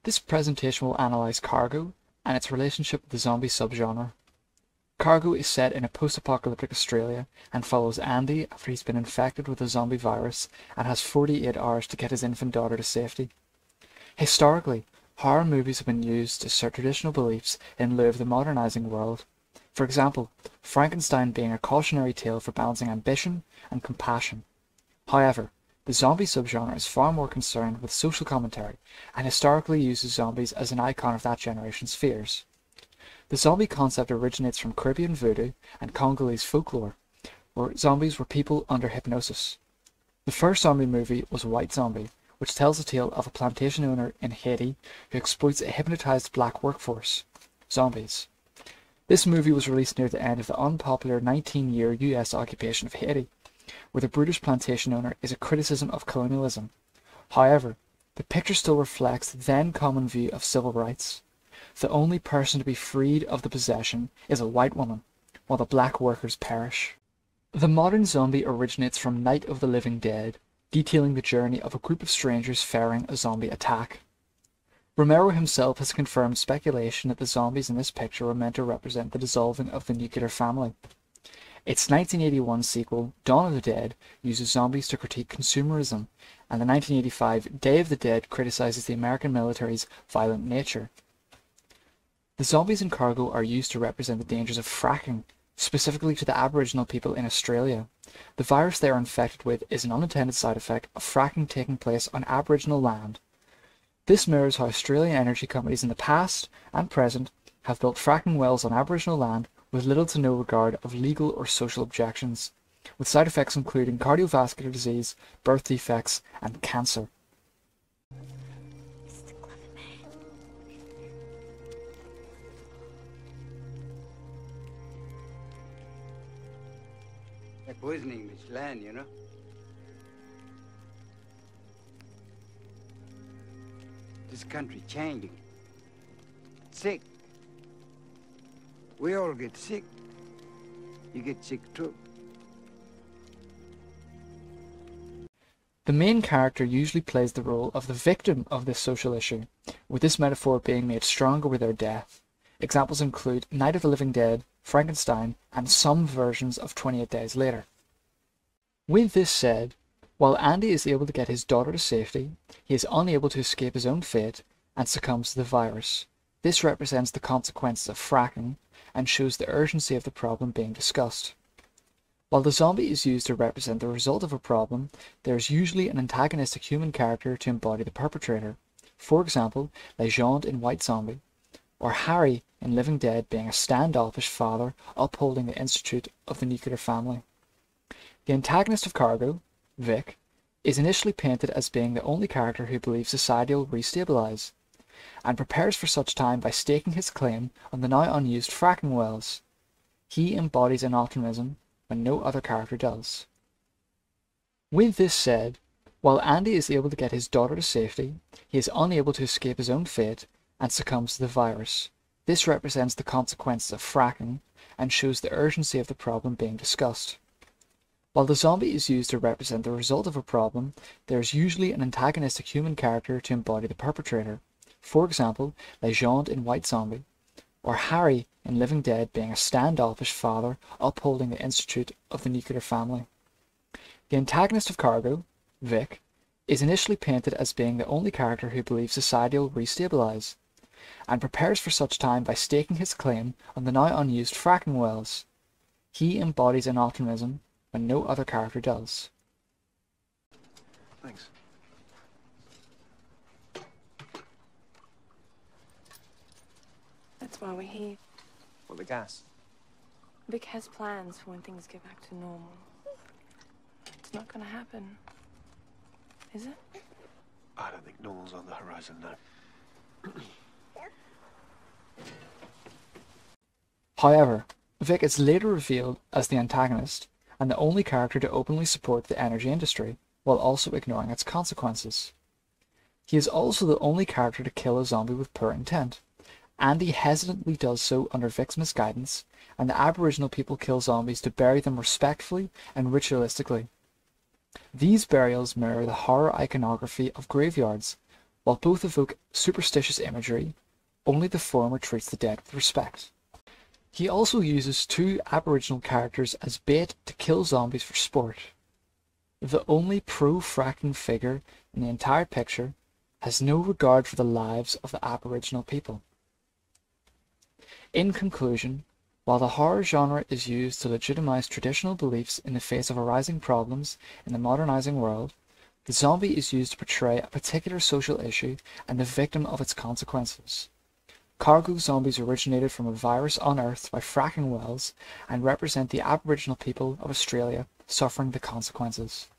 This presentation will analyze Cargo and its relationship with the zombie subgenre. Cargo is set in a post-apocalyptic Australia and follows Andy after he's been infected with a zombie virus and has 48 hours to get his infant daughter to safety. Historically, horror movies have been used to assert traditional beliefs in lieu of the modernizing world. For example, Frankenstein being a cautionary tale for balancing ambition and compassion. However, the zombie subgenre is far more concerned with social commentary and historically uses zombies as an icon of that generation's fears. The zombie concept originates from Caribbean voodoo and Congolese folklore, where zombies were people under hypnosis. The first zombie movie was White Zombie, which tells the tale of a plantation owner in Haiti who exploits a hypnotized black workforce, zombies. This movie was released near the end of the unpopular 19-year US occupation of Haiti, where the brutish plantation owner is a criticism of colonialism. However, the picture still reflects the then common view of civil rights. The only person to be freed of the possession is a white woman, while the black workers perish. The modern zombie originates from Night of the Living Dead, detailing the journey of a group of strangers fearing a zombie attack. Romero himself has confirmed speculation that the zombies in this picture were meant to represent the dissolving of the nuclear family. Its 1981 sequel, Dawn of the Dead, uses zombies to critique consumerism, and the 1985 Day of the Dead criticizes the American military's violent nature. The zombies in Cargo are used to represent the dangers of fracking, specifically to the Aboriginal people in Australia. The virus they are infected with is an unintended side effect of fracking taking place on Aboriginal land. This mirrors how Australian energy companies in the past and present have built fracking wells on Aboriginal land with little to no regard of legal or social objections, with side effects including cardiovascular disease, birth defects, and cancer. They're poisoning this land, you know? This country changing. Sick. We all get sick. You get sick too. The main character usually plays the role of the victim of this social issue, with this metaphor being made stronger with their death. Examples include Night of the Living Dead, Frankenstein, and some versions of 28 Days Later. With this said, while Andy is able to get his daughter to safety, he is unable to escape his own fate and succumbs to the virus. This represents the consequences of fracking and shows the urgency of the problem being discussed. While the zombie is used to represent the result of a problem, there is usually an antagonistic human character to embody the perpetrator. For example, Legend in White Zombie, or Harry in Living Dead being a standoffish father upholding the Institute of the Nuclear Family. The antagonist of Cargo, Vic, is initially painted as being the only character who believes society will restabilize, and prepares for such time by staking his claim on the now unused fracking wells. He embodies an optimism when no other character does. With this said, while Andy is able to get his daughter to safety, he is unable to escape his own fate and succumbs to the virus. This represents the consequences of fracking and shows the urgency of the problem being discussed. While the zombie is used to represent the result of a problem, there is usually an antagonistic human character to embody the perpetrator. For example, Legend in White Zombie, or Harry in Living Dead being a standoffish father upholding the Institute of the Nuclear Family. The antagonist of Cargo, Vic, is initially painted as being the only character who believes society will restabilize, and prepares for such time by staking his claim on the now unused fracking wells. He embodies an optimism when no other character does. Thanks. That's why we're here. Well, the gas. Vic has plans for when things get back to normal. It's not gonna happen, is it? I don't think normal's on the horizon now. However, Vic is later revealed as the antagonist and the only character to openly support the energy industry, while also ignoring its consequences. He is also the only character to kill a zombie with poor intent. Andy hesitantly does so under Vic's misguidance, and the Aboriginal people kill zombies to bury them respectfully and ritualistically. These burials mirror the horror iconography of graveyards, While both evoke superstitious imagery, only the former treats the dead with respect. He also uses two Aboriginal characters as bait to kill zombies for sport. The only pro-fracking figure in the entire picture has no regard for the lives of the Aboriginal people. In conclusion, while the horror genre is used to legitimize traditional beliefs in the face of arising problems in the modernizing world, the zombie is used to portray a particular social issue and the victim of its consequences. Cargo zombies originated from a virus unearthed by fracking wells and represent the Aboriginal people of Australia suffering the consequences.